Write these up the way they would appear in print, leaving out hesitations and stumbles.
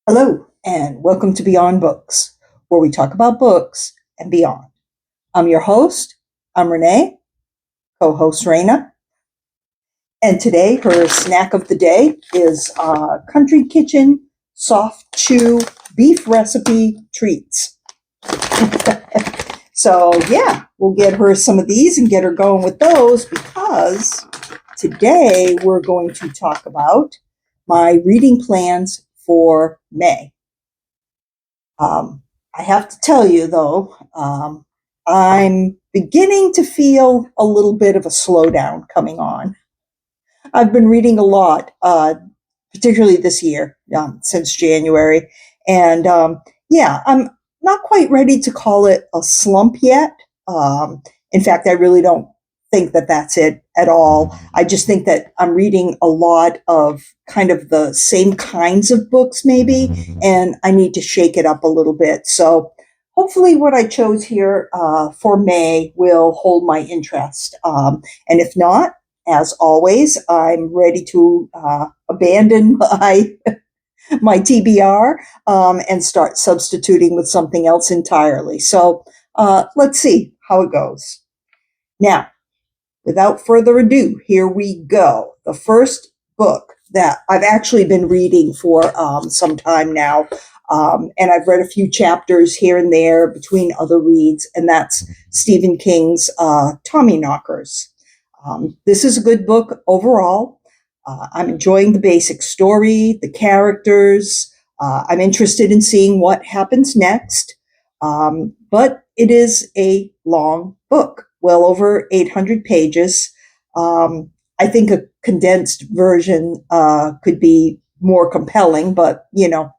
Hello, and welcome to Beyond Books, where we talk about books and beyond. I'm your host. I'm Renee, co host Raina, and today her snack of the day is Country Kitchen Soft Chew Beef Recipe Treats. So, yeah, we'll get her some of these and get her going with those because today we're going to talk about my reading plans for May. I have to tell you, though, I'm beginning to feel a little bit of a slowdown coming on. I've been reading a lot, particularly this year, since January. And yeah, I'm not quite ready to call it a slump yet. In fact, I really don't think that that's it at all. I just think that I'm reading a lot of kind of the same kinds of books, maybe, and I need to shake it up a little bit. So hopefully, what I chose here for May will hold my interest. And if not, as always, I'm ready to abandon my TBR and start substituting with something else entirely. So let's see how it goes. Now, without further ado, here we go. The first book that I've actually been reading for some time now, and I've read a few chapters here and there between other reads, and that's Stephen King's Tommyknockers. This is a good book overall. I'm enjoying the basic story, the characters. I'm interested in seeing what happens next. But it is a long book, well over 800 pages. I think a condensed version could be more compelling, but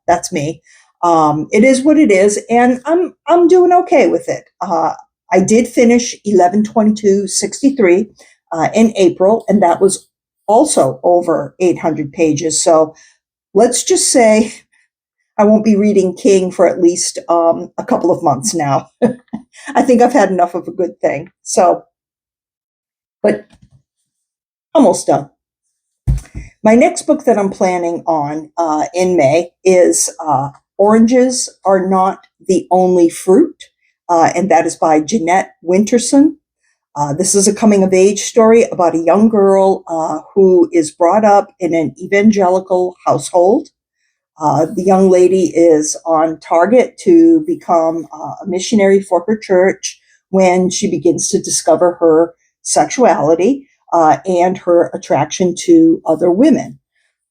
that's me. It is what it is, and I'm doing okay with it. I did finish 11/22/63 in April, and that was also over 800 pages. So let's just say I won't be reading King for at least a couple of months now. I think I've had enough of a good thing. So, but almost done. My next book that I'm planning on in May is Oranges Are Not the Only Fruit, and that is by Jeanette Winterson. This is a coming of age story about a young girl who is brought up in an evangelical household. The young lady is on target to become a missionary for her church when she begins to discover her sexuality and her attraction to other women.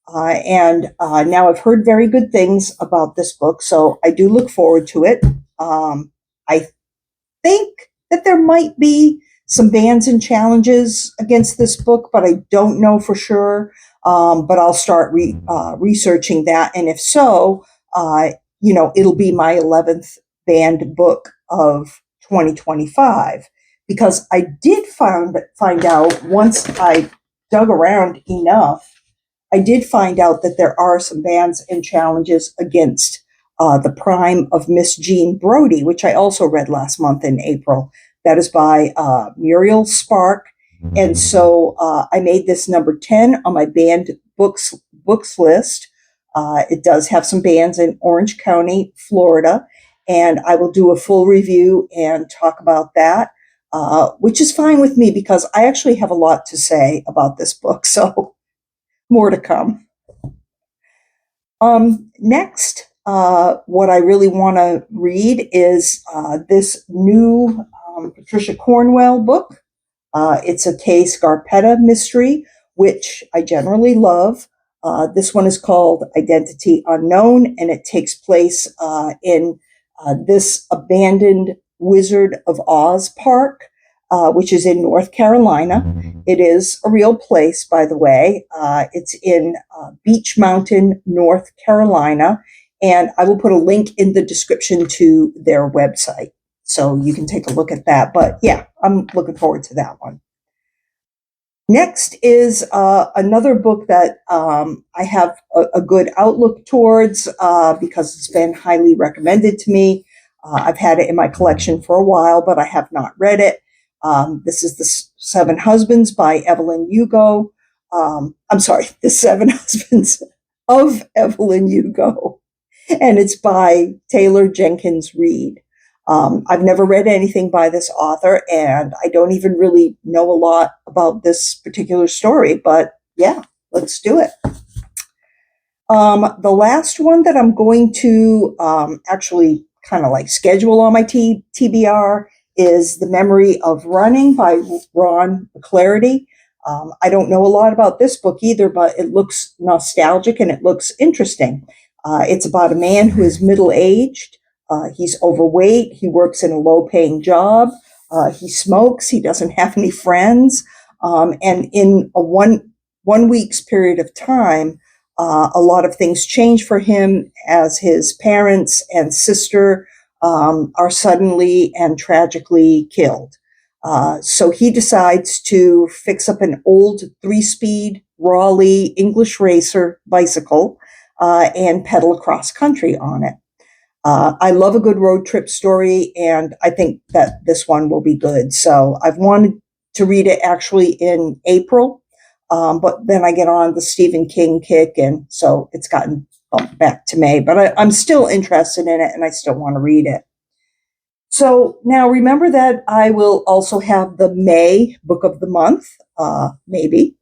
And now I've heard very good things about this book, so I do look forward to it. I think that there might be some bans and challenges against this book, but I don't know for sure. But I'll start researching that, and if so, it'll be my 11th banned book of 2025 because I did find out once I dug around enough. I did find out that there are some bans and challenges against The Prime of Miss Jean Brodie, which I also read last month in April. That is by Muriel Spark. And so I made this number 10 on my banned books list. It does have some bans in Orange County, Florida, and I will do a full review and talk about that, which is fine with me because I actually have a lot to say about this book. So more to come. Next, what I really want to read is this new Patricia Cornwell book. It's a Kay Scarpetta mystery, which I generally love. This one is called Identity Unknown, and it takes place in this abandoned Wizard of Oz park, which is in North Carolina. It is a real place, by the way. It's in Beach Mountain, North Carolina, and I will put a link in the description to their website so you can take a look at that. But yeah, I'm looking forward to that one. Next is another book that I have a good outlook towards because it's been highly recommended to me. I've had it in my collection for a while, but I have not read it. This is The Seven Husbands by Evelyn Hugo. I'm sorry, The Seven Husbands of Evelyn Hugo. and it's by Taylor Jenkins Reid. I've never read anything by this author, and I don't even really know a lot about this particular story, but yeah, let's do it. The last one that I'm going to actually kind of like schedule on my TBR is The Memory of Running by Ron McClarty. I don't know a lot about this book either, but it looks nostalgic and it looks interesting. It's about a man who is middle-aged. He's overweight. He works in a low-paying job. He smokes. He doesn't have any friends. And in a one week's period of time, a lot of things change for him as his parents and sister are suddenly and tragically killed. So he decides to fix up an old 3-speed Raleigh English racer bicycle and pedal across country on it. I love a good road trip story, and I think that this one will be good. So I've wanted to read it actually in April, but then I get on the Stephen King kick, and so it's gotten bumped back to May. But I'm still interested in it, and I still want to read it. So now remember that I will also have the May book of the month, maybe,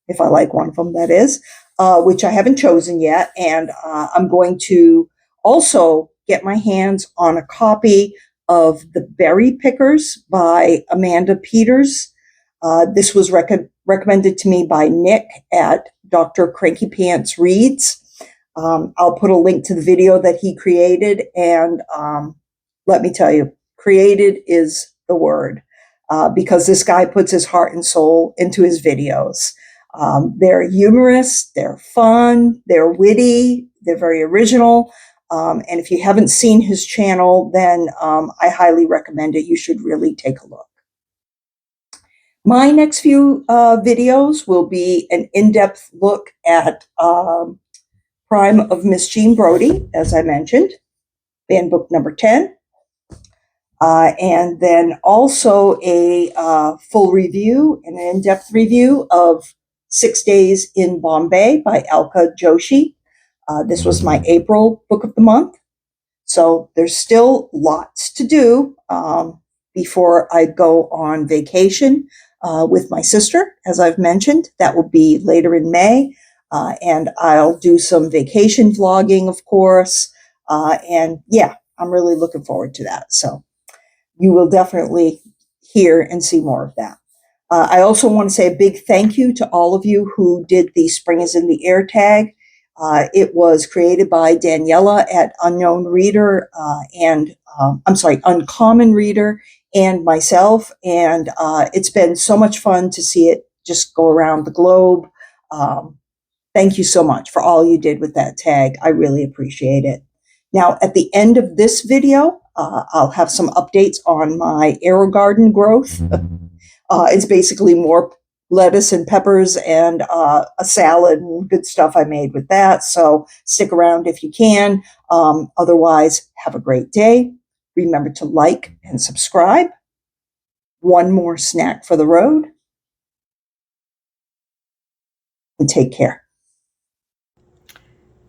if I like one of them, that is, which I haven't chosen yet. And I'm going to also get my hands on a copy of The Berry Pickers by Amanda Peters. This was recommended to me by Nick at Dr. Cranky Pants Reads. I'll put a link to the video that he created, and let me tell you, created is the word, because this guy puts his heart and soul into his videos. They're humorous, they're fun, they're witty, they're very original. And if you haven't seen his channel, then I highly recommend it. You should really take a look. My next few videos will be an in-depth look at Crime of Miss Jean Brodie, as I mentioned, banned book number 10. And then also a full review and an in-depth review of 6 Days in Bombay by Alka Joshi. This was my April book of the month. So there's still lots to do before I go on vacation with my sister, as I've mentioned. That will be later in May. And I'll do some vacation vlogging, of course. And yeah, I'm really looking forward to that. So you will definitely hear and see more of that. I also want to say a big thank you to all of you who did the Spring is in the Air tag. It was created by Daniela at Unknown Reader Uncommon Reader and myself. And it's been so much fun to see it just go around the globe. Thank you so much for all you did with that tag. I really appreciate it. Now, at the end of this video, I'll have some updates on my AeroGarden growth. It's basically more lettuce and peppers and a salad and good stuff I made with that. So stick around if you can. Otherwise, have a great day. Remember to like and subscribe. One more snack for the road. And take care.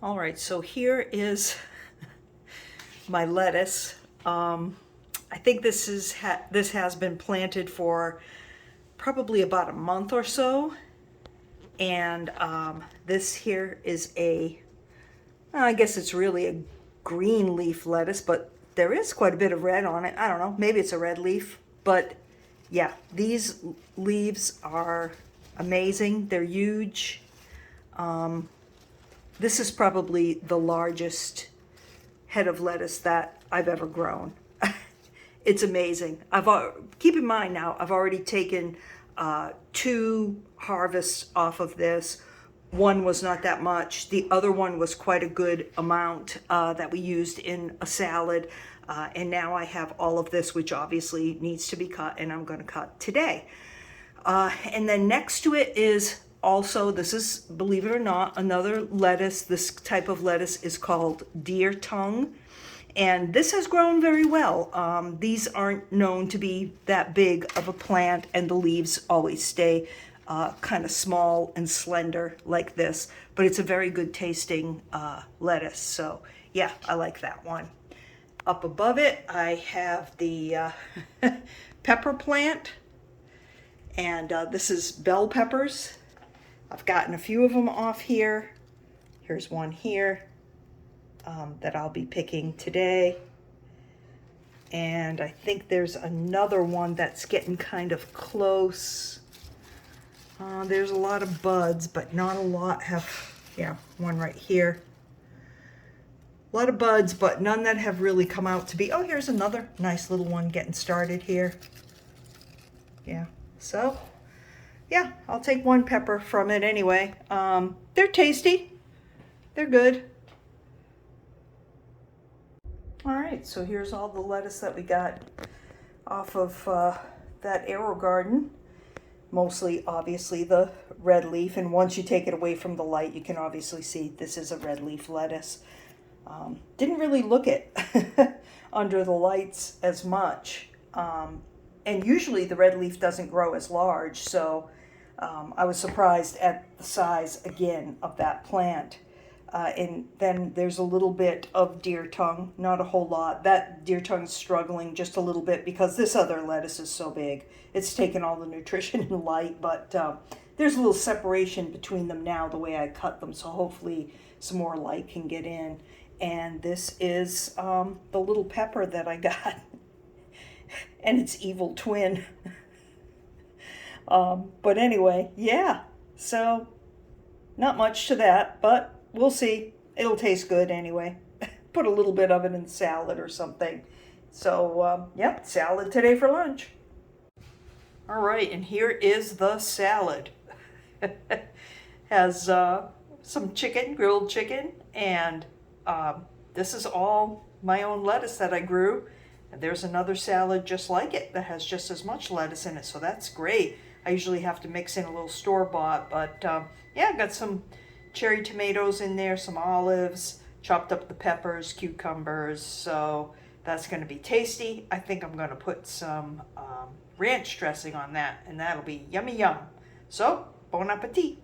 All right, so here is my lettuce. I think this has been planted for probably about a month or so, and this here is I guess it's really a green leaf lettuce, but there is quite a bit of red on it. I don't know, maybe it's a red leaf, but yeah, these leaves are amazing. They're huge. This is probably the largest head of lettuce that I've ever grown. It's amazing. Keep in mind now, I've already taken 2 harvests off of this. One was not that much. The other one was quite a good amount that we used in a salad. And now I have all of this, which obviously needs to be cut, and I'm going to cut today. And then next to it is also, this is, believe it or not, another lettuce. This type of lettuce is called deer tongue. And this has grown very well. These aren't known to be that big of a plant, and the leaves always stay kind of small and slender like this, but it's a very good tasting lettuce. So yeah, I like that one. Up above it, I have the pepper plant, and this is bell peppers. I've gotten a few of them off here. Here's one here that I'll be picking today. And I think there's another one that's getting kind of close. There's a lot of buds, but not a lot have, yeah, one right here. A lot of buds, but none that have really come out to be, oh, here's another nice little one getting started here. Yeah, so, yeah, I'll take one pepper from it anyway. They're tasty. They're good. All right, so here's all the lettuce that we got off of that AeroGarden. Mostly, obviously, the red leaf, and once you take it away from the light, you can obviously see this is a red leaf lettuce. Didn't really look it under the lights as much, and usually the red leaf doesn't grow as large, so I was surprised at the size, again, of that plant. And then there's a little bit of deer tongue, not a whole lot. That deer tongue's struggling just a little bit because this other lettuce is so big. It's taken all the nutrition and light, but there's a little separation between them now the way I cut them, so hopefully some more light can get in. And this is the little pepper that I got, and its evil twin. But anyway, yeah, so not much to that, but we'll see. It'll taste good anyway. Put a little bit of it in salad or something. So, yep, salad today for lunch. All right, and here is the salad. Has some chicken, grilled chicken, and this is all my own lettuce that I grew. And there's another salad just like it that has just as much lettuce in it, so that's great. I usually have to mix in a little store-bought, but yeah, I got some cherry tomatoes in there, some olives, chopped up the peppers, cucumbers, so that's going to be tasty. I think I'm going to put some ranch dressing on that, and that'll be yummy yum. So, bon appetit.